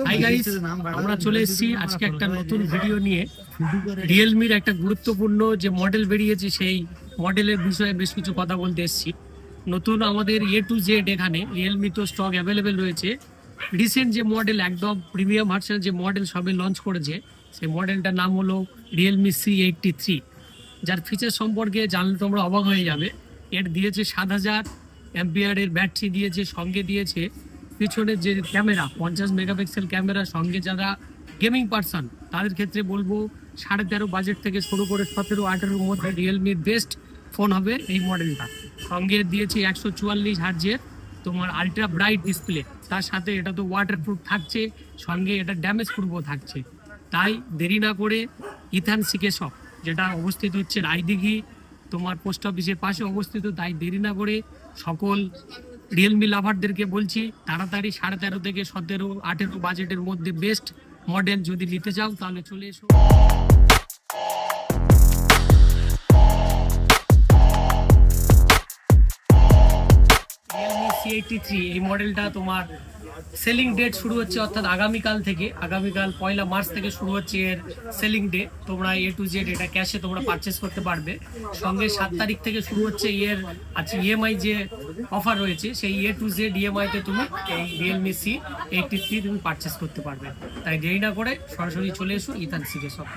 Hi guys, আমরা চলে এসেছি আজকে একটা নতুন ভিডিও নিয়ে। রিয়েলমির একটা গুরুত্বপূর্ণ যে মডেল বেরিয়েছে সেই মডেলের বিষয়ে বেশ কিছু কথা বলতে এসেছি। নতুন আমাদের A to Z এখানে রিয়েলমি তো স্টক অ্যাভেলেবেল রয়েছে। রিসেন্ট যে মডেল একদম প্রিমিয়াম ভার্সন যে মডেল সবে লঞ্চ করেছে সেই মডেলটার নাম হলো রিয়েলমি C83, যার ফিচার সম্পর্কে জানলে তোমরা অবাক হয়ে যাবে। এর দিয়েছে 7000 অ্যাম্পিয়ারের ব্যাটারি দিয়েছে, সঙ্গে দিয়েছে পিছনের যে ক্যামেরা 50 মেগাপিক্সেল ক্যামেরা, সঙ্গে যারা গেমিং পার্সন তাদের ক্ষেত্রে বলবো 13.5 বাজেট থেকে শুরু করে 17-18 মধ্যে রিয়েলমির বেস্ট ফোন হবে এই মডেলটা। সঙ্গে দিয়েছে 144 হার্জের তোমার আলট্রা ব্রাইট ডিসপ্লে, তার সাথে এটা তো ওয়াটারপ্রুফ থাকছে, সঙ্গে এটা ড্যামেজ প্রুফও থাকছে। তাই দেরি না করে ইথান সিকে শপ, যেটা অবস্থিত হচ্ছে রায়দিঘি তোমার পোস্ট অফিসের পাশে অবস্থিত, তাই দেরি না করে সকল রিয়েলমি লাভারদেরকে বলছি তাড়াতাড়ি 13.5 থেকে 17-18 বাজেটের মধ্যে বেস্ট মডেল যদি নিতে চাও তাহলে চলে এসো। রিয়েলমি C83 এই মডেলটা তোমার সেলিং ডেট শুরু হচ্ছে, অর্থাৎ আগামীকাল 1 মার্চ থেকে শুরু হচ্ছে এর সেলিং ডে। তোমরা A to Z এটা ক্যাশে তোমরা পারচেস করতে পারবে। সঙ্গে 7 তারিখ থেকে শুরু হচ্ছে এর আচ্ছা ইএমআই যে অফার রয়েছে সেই A to Z ইএমআই তে তুমি এই রিয়েলমি C83 তুমি পারচেস করতে পারবে। তাই দেরি না করে সরাসরি চলে এসো ইথান সিকে শপ।